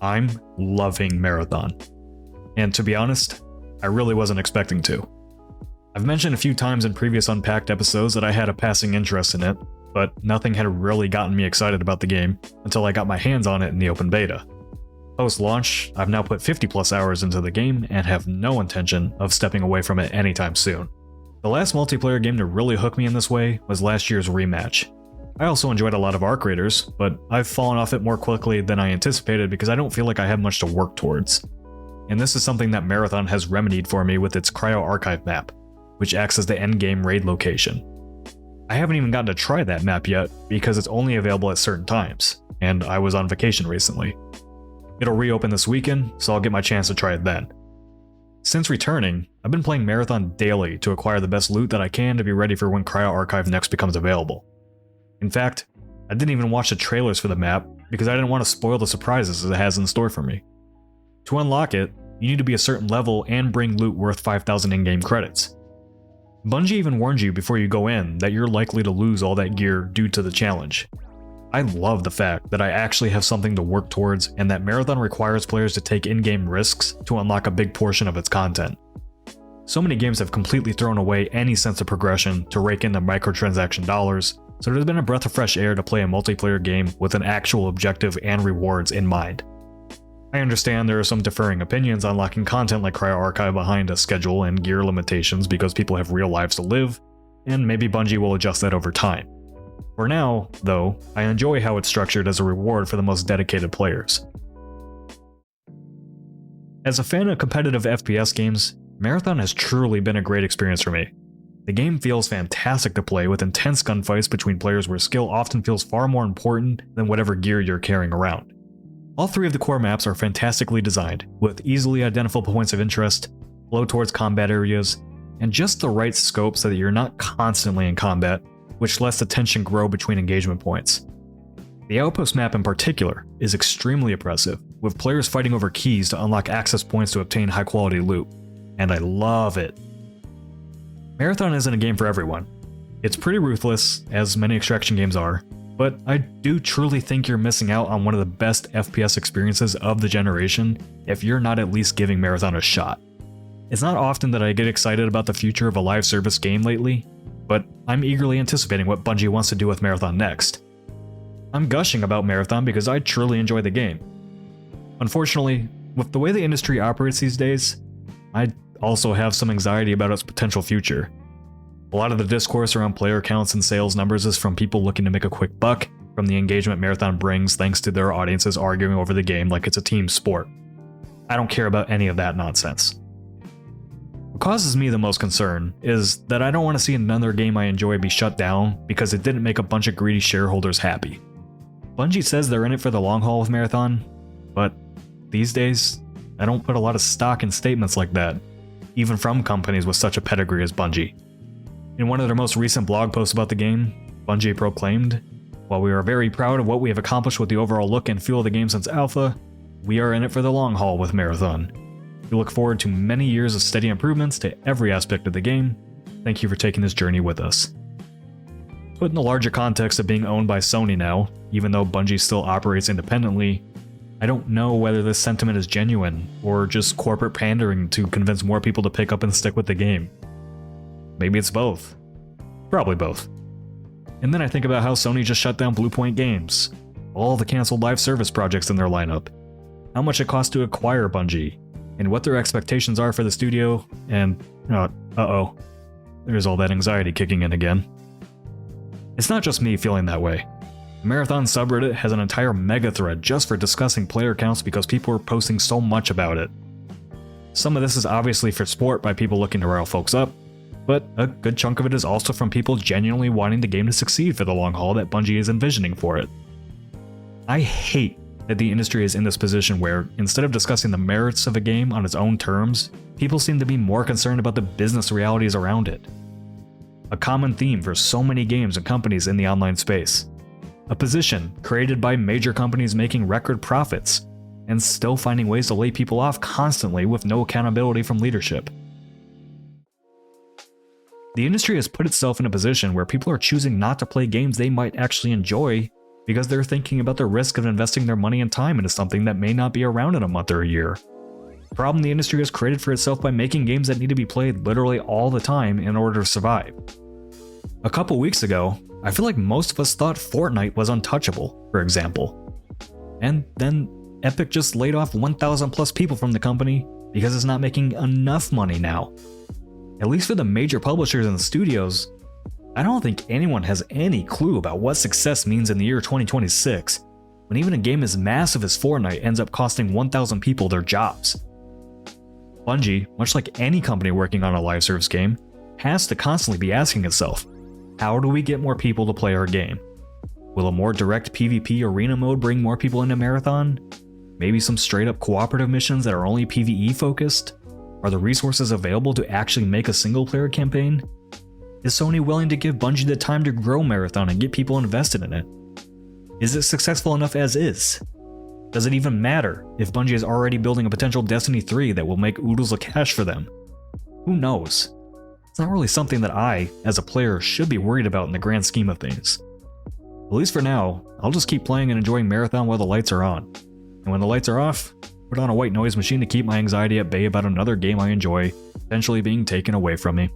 I'm loving Marathon. And to be honest, I really wasn't expecting to. I've mentioned a few times in previous Unpacked episodes that I had a passing interest in it, but nothing had really gotten me excited about the game until I got my hands on it in the open beta. Post-launch, I've now put 50 plus hours into the game and have no intention of stepping away from it anytime soon. The last multiplayer game to really hook me in this way was last year's Rematch. I also enjoyed a lot of Arc Raiders, but I've fallen off it more quickly than I anticipated because I don't feel like I have much to work towards. And this is something that Marathon has remedied for me with its Cryo Archive map, which acts as the endgame raid location. I haven't even gotten to try that map yet because it's only available at certain times, and I was on vacation recently. It'll reopen this weekend, so I'll get my chance to try it then. Since returning, I've been playing Marathon daily to acquire the best loot that I can to be ready for when Cryo Archive next becomes available. In fact, I didn't even watch the trailers for the map because I didn't want to spoil the surprises it has in store for me. To unlock it, you need to be a certain level and bring loot worth 5,000 in-game credits. Bungie even warns you before you go in that you're likely to lose all that gear due to the challenge. I love the fact that I actually have something to work towards and that Marathon requires players to take in-game risks to unlock a big portion of its content. So many games have completely thrown away any sense of progression to rake in the microtransaction dollars, so it has been a breath of fresh air to play a multiplayer game with an actual objective and rewards in mind. I understand there are some differing opinions on locking content like Cryo Archive behind a schedule and gear limitations because people have real lives to live, and maybe Bungie will adjust that over time. For now, though, I enjoy how it's structured as a reward for the most dedicated players. As a fan of competitive FPS games, Marathon has truly been a great experience for me. The game feels fantastic to play with intense gunfights between players where skill often feels far more important than whatever gear you're carrying around. All three of the core maps are fantastically designed, with easily identifiable points of interest, flow towards combat areas, and just the right scope so that you're not constantly in combat, which lets the tension grow between engagement points. The Outpost map in particular is extremely oppressive, with players fighting over keys to unlock access points to obtain high quality loot, and I love it. Marathon isn't a game for everyone. It's pretty ruthless, as many extraction games are, but I do truly think you're missing out on one of the best FPS experiences of the generation if you're not at least giving Marathon a shot. It's not often that I get excited about the future of a live service game lately, but I'm eagerly anticipating what Bungie wants to do with Marathon next. I'm gushing about Marathon because I truly enjoy the game. Unfortunately, with the way the industry operates these days, I also have some anxiety about its potential future. A lot of the discourse around player counts and sales numbers is from people looking to make a quick buck from the engagement Marathon brings thanks to their audiences arguing over the game like it's a team sport. I don't care about any of that nonsense. What causes me the most concern is that I don't want to see another game I enjoy be shut down because it didn't make a bunch of greedy shareholders happy. Bungie says they're in it for the long haul with Marathon, but these days, I don't put a lot of stock in statements like that, even from companies with such a pedigree as Bungie. In one of their most recent blog posts about the game, Bungie proclaimed, "While we are very proud of what we have accomplished with the overall look and feel of the game since Alpha, we are in it for the long haul with Marathon. We look forward to many years of steady improvements to every aspect of the game. Thank you for taking this journey with us." Put in the larger context of being owned by Sony now, even though Bungie still operates independently, I don't know whether this sentiment is genuine or just corporate pandering to convince more people to pick up and stick with the game. Maybe it's both. Probably both. And then I think about how Sony just shut down Bluepoint Games, all the canceled live service projects in their lineup, how much it costs to acquire Bungie, and what their expectations are for the studio, and there's all that anxiety kicking in again. It's not just me feeling that way. The Marathon subreddit has an entire mega thread just for discussing player counts because people are posting so much about it. Some of this is obviously for sport by people looking to rile folks up, but a good chunk of it is also from people genuinely wanting the game to succeed for the long haul that Bungie is envisioning for it. I hate that the industry is in this position where, instead of discussing the merits of a game on its own terms, people seem to be more concerned about the business realities around it. A common theme for so many games and companies in the online space. A position created by major companies making record profits, and still finding ways to lay people off constantly with no accountability from leadership. The industry has put itself in a position where people are choosing not to play games they might actually enjoy because they're thinking about the risk of investing their money and time into something that may not be around in a month or a year. Problem the industry has created for itself by making games that need to be played literally all the time in order to survive. A couple weeks ago, I feel like most of us thought Fortnite was untouchable, for example. And then Epic just laid off 1,000 plus people from the company because it's not making enough money now. At least for the major publishers and studios, I don't think anyone has any clue about what success means in the year 2026, when even a game as massive as Fortnite ends up costing 1,000 people their jobs. Bungie, much like any company working on a live service game, has to constantly be asking itself, how do we get more people to play our game? Will a more direct PvP arena mode bring more people into Marathon? Maybe some straight up cooperative missions that are only PvE focused? Are the resources available to actually make a single player campaign? Is Sony willing to give Bungie the time to grow Marathon and get people invested in it? Is it successful enough as is? Does it even matter if Bungie is already building a potential Destiny 3 that will make oodles of cash for them? Who knows? It's not really something that I, as a player, should be worried about in the grand scheme of things. At least for now, I'll just keep playing and enjoying Marathon while the lights are on. And when the lights are off, put on a white noise machine to keep my anxiety at bay about another game I enjoy potentially being taken away from me.